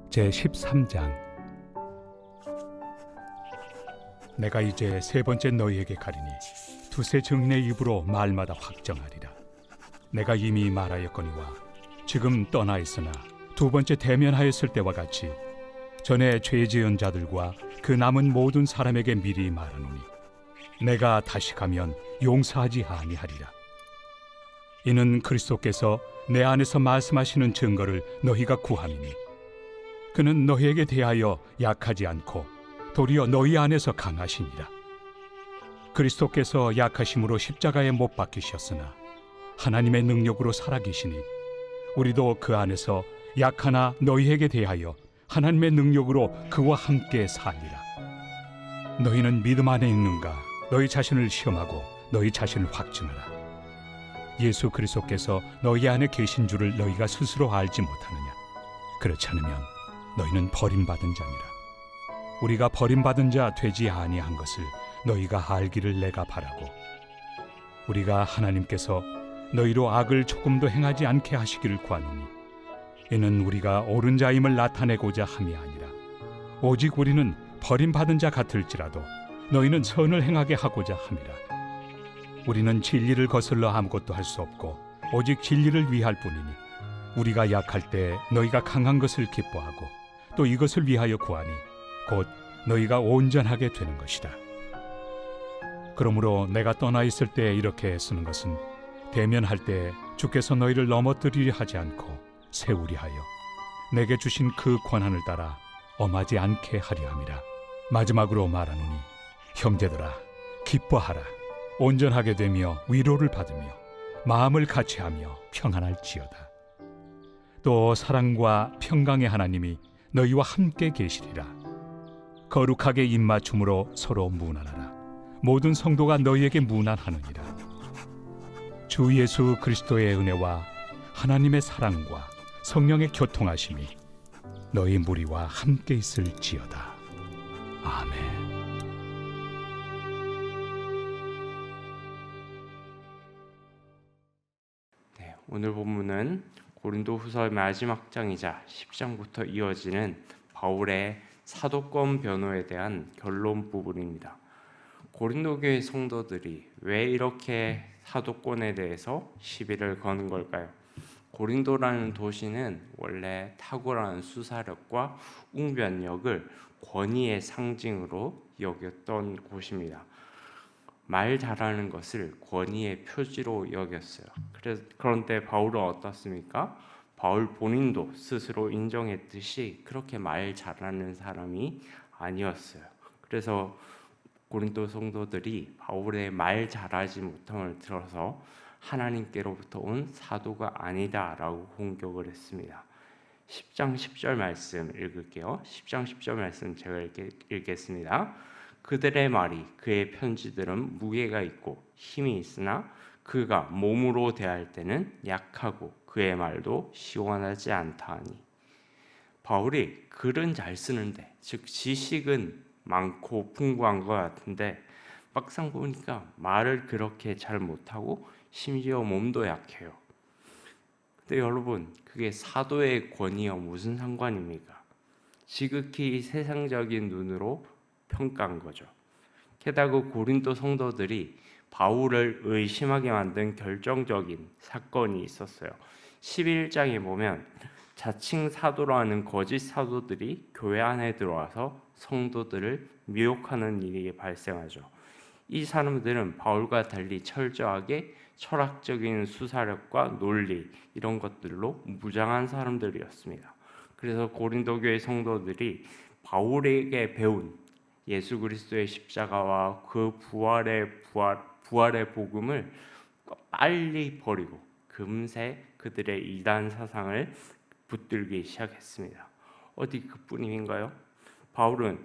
제13장. 내가 이제 세 번째 너희에게 가리니 두세 증인의 입으로 말마다 확정하리라. 내가 이미 말하였거니와 지금 떠나 있으나 두 번째 대면하였을 때와 같이 전에 죄 지은 자들과 그 남은 모든 사람에게 미리 말하노니 내가 다시 가면 용서하지 아니하리라. 이는 그리스도께서 내 안에서 말씀하시는 증거를 너희가 구함이니 그는 너희에게 대하여 약하지 않고 도리어 너희 안에서 강하시니라. 그리스도께서 약하심으로 십자가에 못 박히셨으나 하나님의 능력으로 살아계시니 우리도 그 안에서 약하나 너희에게 대하여 하나님의 능력으로 그와 함께 살리라. 너희는 믿음 안에 있는가? 너희 자신을 시험하고 너희 자신을 확증하라. 예수 그리스도께서 너희 안에 계신 줄을 너희가 스스로 알지 못하느냐? 그렇지 않으면 너희는 버림받은 자니라. 우리가 버림받은 자 되지 아니한 것을 너희가 알기를 내가 바라고, 우리가 하나님께서 너희로 악을 조금도 행하지 않게 하시기를 구하노니 이는 우리가 옳은 자임을 나타내고자 함이 아니라 오직 우리는 버림받은 자 같을지라도 너희는 선을 행하게 하고자 함이라. 우리는 진리를 거슬러 아무것도 할 수 없고 오직 진리를 위할 뿐이니 우리가 약할 때 너희가 강한 것을 기뻐하고 또 이것을 위하여 구하니 곧 너희가 온전하게 되는 것이다. 그러므로 내가 떠나 있을 때 이렇게 쓰는 것은 대면할 때 주께서 너희를 넘어뜨리려 하지 않고 세우리 하여 내게 주신 그 권한을 따라 엄하지 않게 하려 함이라. 마지막으로 말하노니 형제들아, 기뻐하라. 온전하게 되며 위로를 받으며 마음을 같이하며 평안할지어다. 또 사랑과 평강의 하나님이 너희와 함께 계시리라. 거룩하게 입맞춤으로 서로 문안하라. 모든 성도가 너희에게 문안하느니라. 주 예수 그리스도의 은혜와 하나님의 사랑과 성령의 교통하심이 너희 무리와 함께 있을지어다. 아멘. 오늘 본문은 고린도후서의 마지막 장이자 10장부터 이어지는 바울의 사도권 변호에 대한 결론 부분입니다. 고린도 교회 성도들이 왜 이렇게 사도권에 대해서 시비를 거는 걸까요? 고린도라는 도시는 원래 탁월한 수사력과 웅변력을 권위의 상징으로 여겼던 곳입니다. 말 잘하는 것을 권위의 표지로 여겼어요. 그런데 바울은 어떻습니까? 바울 본인도 스스로 인정했듯이 그렇게 말 잘하는 사람이 아니었어요. 그래서 고린도 성도들이 바울의 말 잘하지 못함을 들어서 하나님께로부터 온 사도가 아니다라고 공격을 했습니다. 10장 10절 말씀 읽을게요. 10장 10절 말씀 제가 읽겠습니다. 그들의 말이 그의 편지들은 무게가 있고 힘이 있으나 그가 몸으로 대할 때는 약하고 그의 말도 시원하지 않다 하니. 바울이 글은 잘 쓰는데, 즉 지식은 많고 풍부한 것 같은데 막상 보니까 말을 그렇게 잘 못하고 심지어 몸도 약해요. 근데 여러분, 그게 사도의 권위와 무슨 상관입니까? 지극히 세상적인 눈으로 평가한 거죠. 게다가 고린도 성도들이 바울을 의심하게 만든 결정적인 사건이 있었어요. 11장에 보면 자칭 사도라는 거짓 사도들이 교회 안에 들어와서 성도들을 미혹하는 일이 발생하죠. 이 사람들은 바울과 달리 철저하게 철학적인 수사력과 논리 이런 것들로 무장한 사람들이었습니다. 그래서 고린도 교회 성도들이 바울에게 배운 예수 그리스도의 십자가와 그 부활의 복음을 빨리 버리고 금세 그들의 이단 사상을 붙들기 시작했습니다. 어디 그뿐인가요? 바울은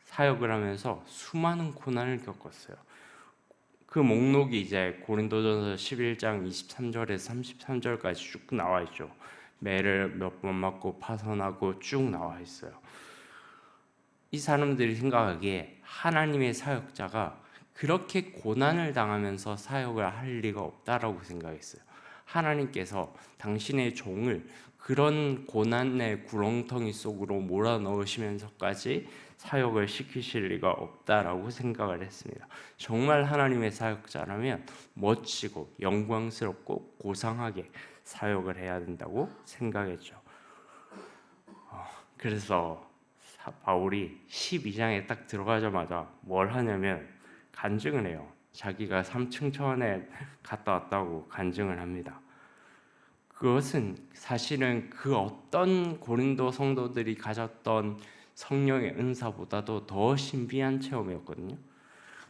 사역을 하면서 수많은 고난을 겪었어요. 그 목록이 이제 고린도전서 11장 23절에서 33절까지 쭉 나와 있죠. 매를 몇 번 맞고 파선하고 쭉 나와 있어요. 이 사람들이 생각하기에 하나님의 사역자가 그렇게 고난을 당하면서 사역을 할 리가 없다라고 생각했어요. 하나님께서 당신의 종을 그런 고난의 구렁텅이 속으로 몰아넣으시면서까지 사역을 시키실 리가 없다라고 생각을 했습니다. 정말 하나님의 사역자라면 멋지고 영광스럽고 고상하게 사역을 해야 된다고 생각했죠. 그래서 바울이 12장에 딱 들어가자마자 뭘 하냐면 간증을 해요. 자기가 3층 천에 갔다 왔다고 간증을 합니다. 그것은 사실은 그 어떤 고린도 성도들이 가졌던 성령의 은사보다도 더 신비한 체험이었거든요.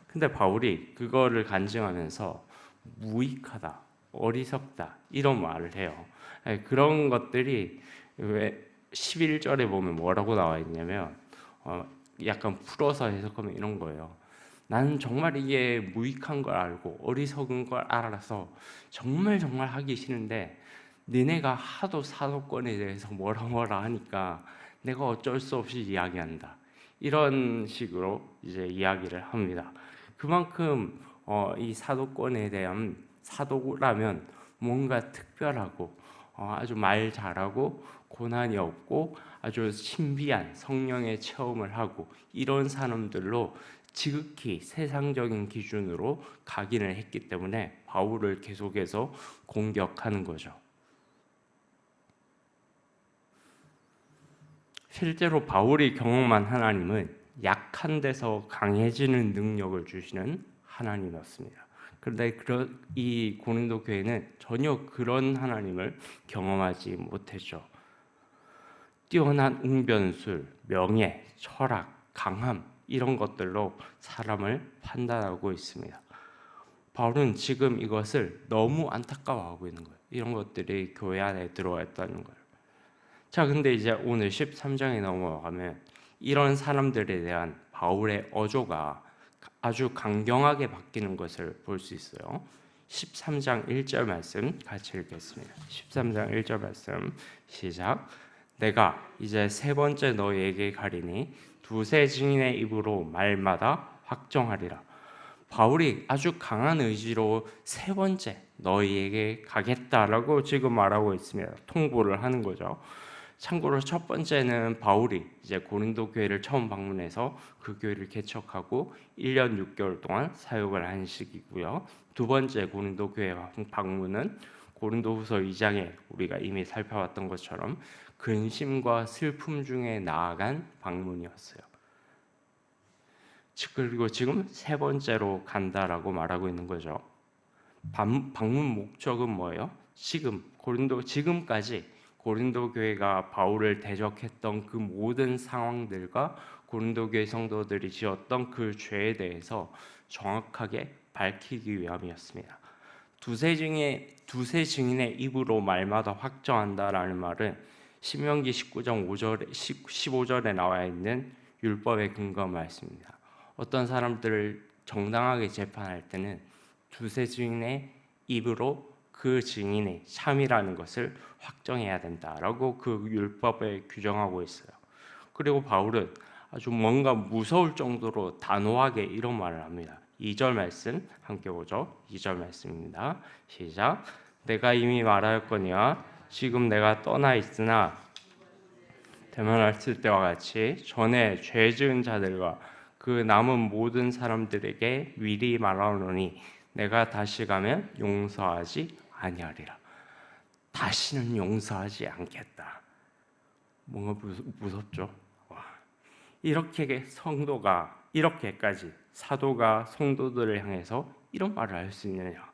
근데 바울이 그거를 간증하면서 무익하다, 어리석다 이런 말을 해요. 그런 것들이 왜 11절에 보면 뭐라고 나와 있냐면 약간 풀어서 해석하면 이런 거예요. 나는 정말 이게 무익한 걸 알고 어리석은 걸 알아서 정말 하기 싫은데 니네가 하도 사도권에 대해서 뭐라 하니까 내가 어쩔 수 없이 이야기한다. 이런 식으로 이제 이야기를 합니다. 그만큼 이 사도권에 대한 사도라면 뭔가 특별하고 아주 말 잘하고 고난이 없고 아주 신비한 성령의 체험을 하고 이런 사람들로 지극히 세상적인 기준으로 각인을 했기 때문에 바울을 계속해서 공격하는 거죠. 실제로 바울이 경험한 하나님은 약한 데서 강해지는 능력을 주시는 하나님이었습니다. 그런데 이 고린도 교회는 전혀 그런 하나님을 경험하지 못했죠. 뛰어난 웅변술, 명예, 철학, 강함 이런 것들로 사람을 판단하고 있습니다. 바울은 지금 이것을 너무 안타까워하고 있는 거예요. 이런 것들이 교회 안에 들어와 있다는 거예요. 자, 근데 이제 오늘 13장에 넘어가면 이런 사람들에 대한 바울의 어조가 아주 강경하게 바뀌는 것을 볼 수 있어요. 13장 1절 말씀 같이 읽겠습니다. 13장 1절 말씀 시작. 내가 이제 세 번째 너희에게 가리니 두세 증인의 입으로 말마다 확정하리라. 바울이 아주 강한 의지로 세 번째 너희에게 가겠다라고 지금 말하고 있습니다. 통보를 하는 거죠. 참고로 첫 번째는 바울이 이제 고린도 교회를 처음 방문해서 그 교회를 개척하고 1년 6개월 동안 사역을 한 시기고요. 두 번째 고린도 교회 방문은 고린도후서 2장에 우리가 이미 살펴봤던 것처럼 근심과 슬픔 중에 나아간 방문이었어요. 그리고 지금 세 번째로 간다라고 말하고 있는 거죠. 방문 목적은 뭐예요? 지금까지 고린도 교회가 바울을 대적했던 그 모든 상황들과 고린도 교회 성도들이 지었던 그 죄에 대해서 정확하게 밝히기 위함이었습니다. 두세 증인의 입으로 말마다 확정한다라는 말은 신명기 19장 15절에 나와 있는 율법의 근거 말씀입니다. 어떤 사람들을 정당하게 재판할 때는 두세 증인의 입으로 그 증인의 참이라는 것을 확정해야 된다라고 그 율법에 규정하고 있어요. 그리고 바울은 아주 뭔가 무서울 정도로 단호하게 이런 말을 합니다. 2절 말씀 함께 보죠. 2절 말씀입니다. 시작. 내가 이미 말하였거니와 지금 내가 떠나 있으나 대면했을 때와 같이 전에 죄 지은 자들과 그 남은 모든 사람들에게 미리 말하노니 내가 다시 가면 용서하지 아니하리라. 다시는 용서하지 않겠다. 뭔가 무섭죠? 와. 이렇게 성도가 이렇게까지 사도가 성도들을 향해서 이런 말을 할 수 있느냐?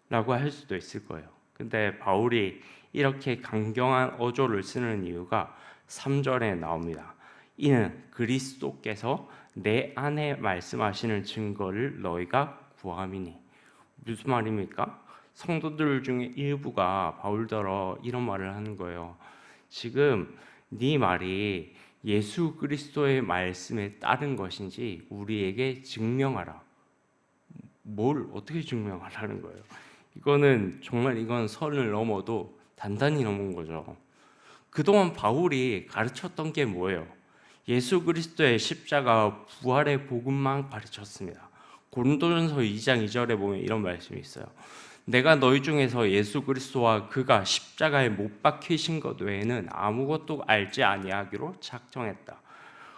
라고 할 수도 있을 거예요. 근데 바울이 이렇게 강경한 어조를 쓰는 이유가 3절에 나옵니다. 이는 그리스도께서 내 안에 말씀하시는 증거를 너희가 구함이니. 무슨 말입니까? 성도들 중에 일부가 바울더러 이런 말을 하는 거예요. 지금 네 말이 예수 그리스도의 말씀에 따른 것인지 우리에게 증명하라. 뭘 어떻게 증명하라는 거예요? 이건 선을 넘어도 단단히 넘은 거죠. 그동안 바울이 가르쳤던 게 뭐예요? 예수 그리스도의 십자가 부활의 복음만 가르쳤습니다. 고린도전서 2장 2절에 보면 이런 말씀이 있어요. 내가 너희 중에서 예수 그리스도와 그가 십자가에 못 박히신 것 외에는 아무것도 알지 아니하기로 작정했다.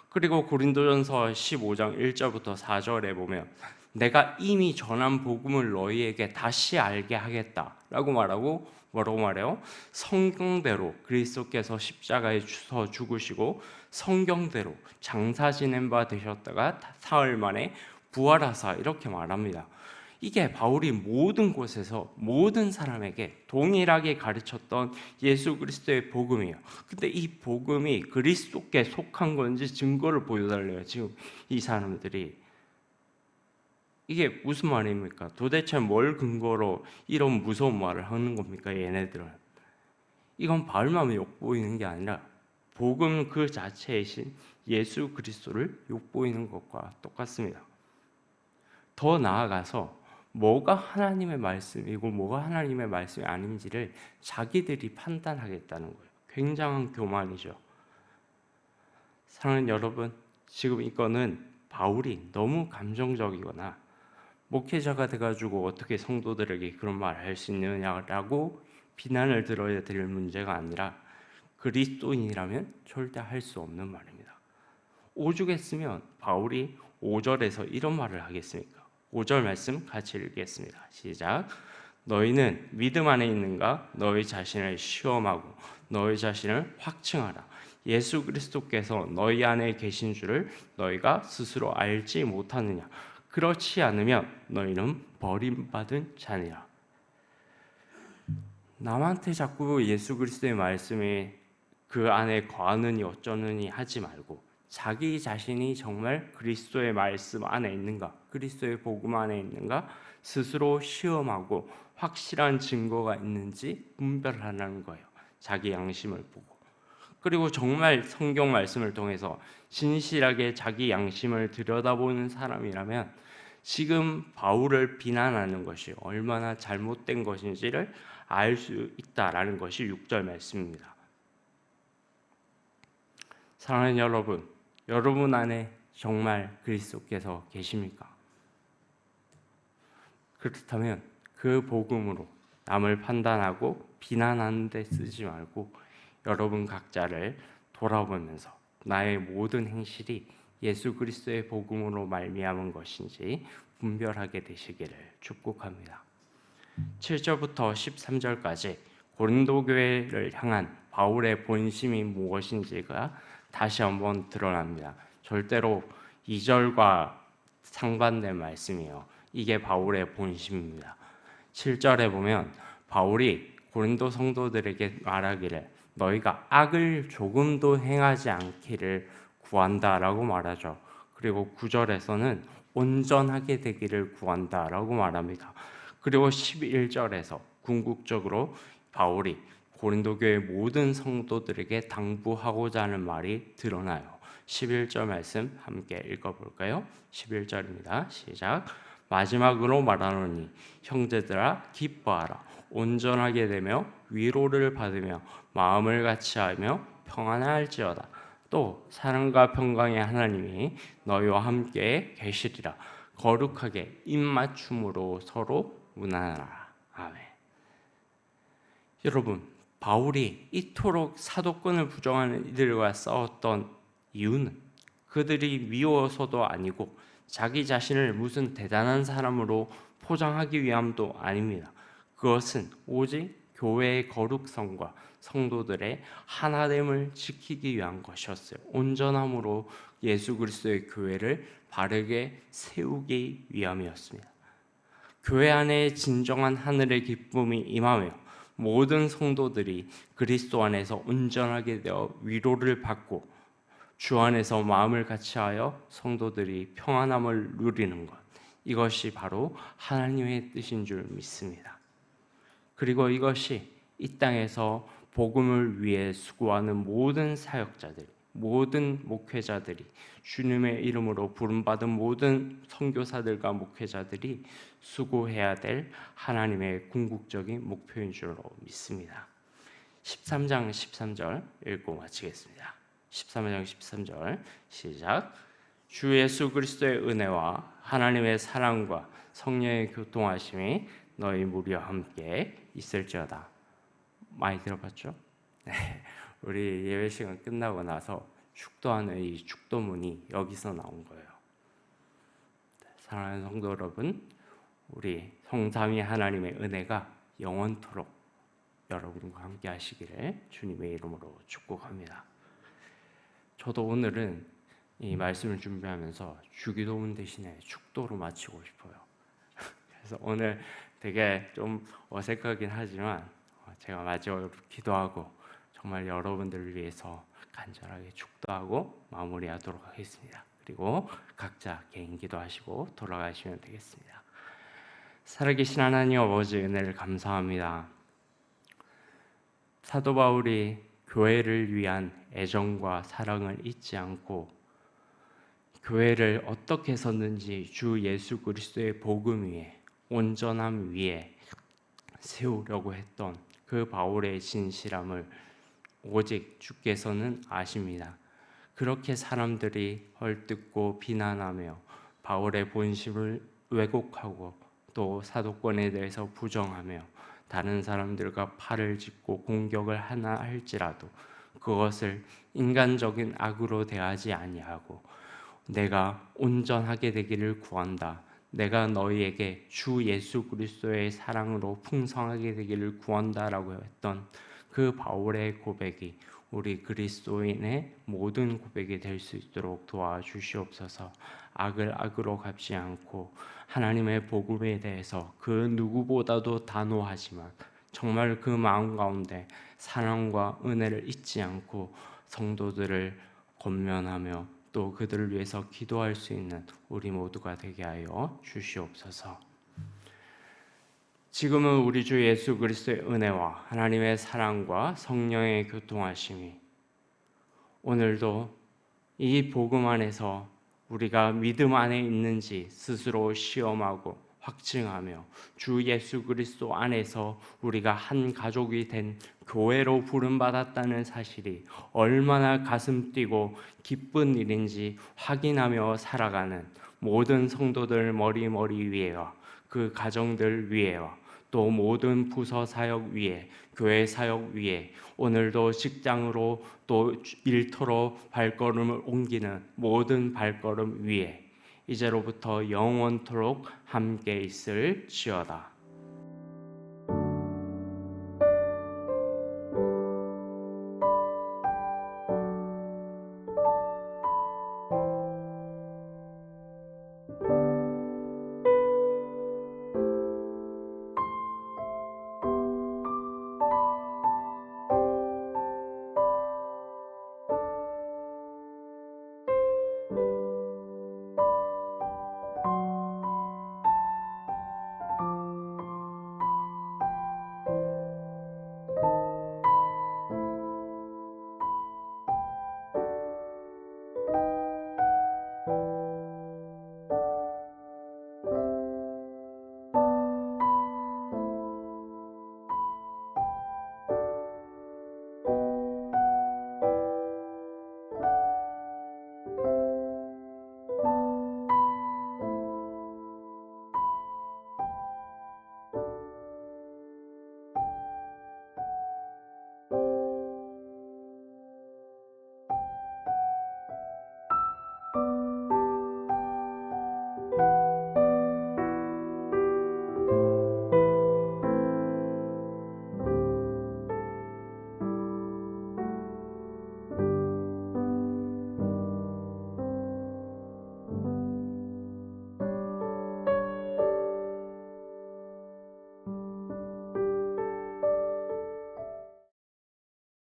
그리고 고린도전서 15장 1절부터 4절에 보면 내가 이미 전한 복음을 너희에게 다시 알게 하겠다라고 말하고 뭐라고 말해요? 성경대로 그리스도께서 십자가에 서 죽으시고 성경대로 장사 지낸 바 되셨다가 사흘 만에 부활하사 이렇게 말합니다. 이게 바울이 모든 곳에서 모든 사람에게 동일하게 가르쳤던 예수 그리스도의 복음이에요. 근데 이 복음이 그리스도께 속한 건지 증거를 보여달래요. 지금 이 사람들이 이게 무슨 말입니까? 도대체 뭘 근거로 이런 무서운 말을 하는 겁니까? 얘네들은 이건 바울만 욕보이는 게 아니라 복음 그 자체이신 예수 그리스도를 욕보이는 것과 똑같습니다. 더 나아가서 뭐가 하나님의 말씀이고 뭐가 하나님의 말씀이 아닌지를 자기들이 판단하겠다는 거예요. 굉장한 교만이죠. 사랑하는 여러분, 지금 이거는 바울이 너무 감정적이거나 목회자가 돼가지고 어떻게 성도들에게 그런 말을 할 수 있느냐라고 비난을 들어야 될 문제가 아니라 그리스도인이라면 절대 할 수 없는 말입니다. 오죽했으면 바울이 5절에서 이런 말을 하겠습니까? 5절 말씀 같이 읽겠습니다. 시작. 너희는 믿음 안에 있는가? 너희 자신을 시험하고 너희 자신을 확증하라. 예수 그리스도께서 너희 안에 계신 줄을 너희가 스스로 알지 못하느냐? 그렇지 않으면 너희는 버림받은 자니라. 남한테 자꾸 예수 그리스도의 말씀이 그 안에 거하느니 어쩌느니 하지 말고 자기 자신이 정말 그리스도의 말씀 안에 있는가, 그리스도의 복음 안에 있는가 스스로 시험하고 확실한 증거가 있는지 분별하라는 거예요. 자기 양심을 보고. 그리고 정말 성경 말씀을 통해서 진실하게 자기 양심을 들여다보는 사람이라면 지금 바울을 비난하는 것이 얼마나 잘못된 것인지를 알 수 있다라는 것이 6절 말씀입니다. 사랑하는 여러분, 여러분 안에 정말 그리스도께서 계십니까? 그렇다면 그 복음으로 남을 판단하고 비난하는 데 쓰지 말고 여러분 각자를 돌아보면서 나의 모든 행실이 예수 그리스도의 복음으로 말미암은 것인지 분별하게 되시기를 축복합니다. 7절부터 13절까지 고린도 교회를 향한 바울의 본심이 무엇인지가 다시 한번 드러납니다. 절대로 2절과 상반된 말씀이에요. 이게 바울의 본심입니다. 7절에 보면 바울이 고린도 성도들에게 말하기를 너희가 악을 조금도 행하지 않기를 구한다라고 말하죠. 그리고 9절에서는 온전하게 되기를 구한다라고 말합니다. 그리고 11절에서 궁극적으로 바울이 고린도 교회 모든 성도들에게 당부하고자 하는 말이 드러나요. 11절 말씀 함께 읽어볼까요? 11절입니다. 시작. 마지막으로 말하노니 형제들아 기뻐하라. 온전하게 되며 위로를 받으며 마음을 같이하며 평안할지어다. 또 사랑과 평강의 하나님이 너희와 함께 계시리라. 거룩하게 입맞춤으로 서로 무난하라. 아멘. 여러분, 바울이 이토록 사도권을 부정하는 이들과 싸웠던 이유는 그들이 미워서도 아니고 자기 자신을 무슨 대단한 사람으로 포장하기 위함도 아닙니다. 그것은 오직 교회의 거룩성과 성도들의 하나됨을 지키기 위한 것이었어요. 온전함으로 예수 그리스도의 교회를 바르게 세우기 위함이었습니다. 교회 안에 진정한 하늘의 기쁨이 임하며 모든 성도들이 그리스도 안에서 온전하게 되어 위로를 받고 주 안에서 마음을 같이하여 성도들이 평안함을 누리는 것, 이것이 바로 하나님의 뜻인 줄 믿습니다. 그리고 이것이 이 땅에서 복음을 위해 수고하는 모든 사역자들, 모든 목회자들이, 주님의 이름으로 부름받은 모든 선교사들과 목회자들이 수고해야 될 하나님의 궁극적인 목표인 줄로 믿습니다. 13장 13절 읽고 마치겠습니다. 13장 13절 시작. 주 예수 그리스도의 은혜와 하나님의 사랑과 성령의 교통하심이 너희 무리와 함께 있을지어다. 많이 들어봤죠? 네. 우리 예배 시간 끝나고 나서 축도하는 이 축도문이 여기서 나온 거예요. 사랑하는 성도 여러분, 우리 성삼위 하나님의 은혜가 영원토록 여러분과 함께 하시기를 주님의 이름으로 축복합니다. 저도 오늘은 이 말씀을 준비하면서 주기도문 대신에 축도로 마치고 싶어요. 그래서 오늘 되게 좀 어색하긴 하지만 제가 마지막으로 기도하고 정말 여러분들을 위해서 간절하게 축도하고 마무리하도록 하겠습니다. 그리고 각자 개인 기도하시고 돌아가시면 되겠습니다. 살아계신 하나님 아버지 은혜를 감사합니다. 사도 바울이 교회를 위한 애정과 사랑을 잊지 않고 교회를 어떻게 해서든지 주 예수 그리스도의 복음 위에 온전함 위에 세우려고 했던 그 바울의 진실함을 오직 주께서는 아십니다. 그렇게 사람들이 헐뜯고 비난하며 바울의 본심을 왜곡하고 또 사도권에 대해서 부정하며 다른 사람들과 팔을 짚고 공격을 하나 할지라도 그것을 인간적인 악으로 대하지 아니하고 내가 온전하게 되기를 구한다. 내가 너희에게 주 예수 그리스도의 사랑으로 풍성하게 되기를 구한다라고 했던 그 바울의 고백이 우리 그리스도인의 모든 고백이 될 수 있도록 도와주시옵소서. 악을 악으로 갚지 않고 하나님의 복음에 대해서 그 누구보다도 단호하지만 정말 그 마음 가운데 사랑과 은혜를 잊지 않고 성도들을 권면하며 또 그들을 위해서 기도할 수 있는 우리 모두가 되게 하여 주시옵소서. 지금은 우리 주 예수 그리스도의 은혜와 하나님의 사랑과 성령의 교통하심이 오늘도 이 복음 안에서 우리가 믿음 안에 있는지 스스로 시험하고 확증하며 주 예수 그리스도 안에서 우리가 한 가족이 된 교회로 부름받았다는 사실이 얼마나 가슴 뛰고 기쁜 일인지 확인하며 살아가는 모든 성도들 머리 위에와 그 가정들 위에와 또 모든 부서 사역 위에 교회 사역 위에 오늘도 직장으로 또 일터로 발걸음을 옮기는 모든 발걸음 위에 이제로부터 영원토록 함께 있을지어다.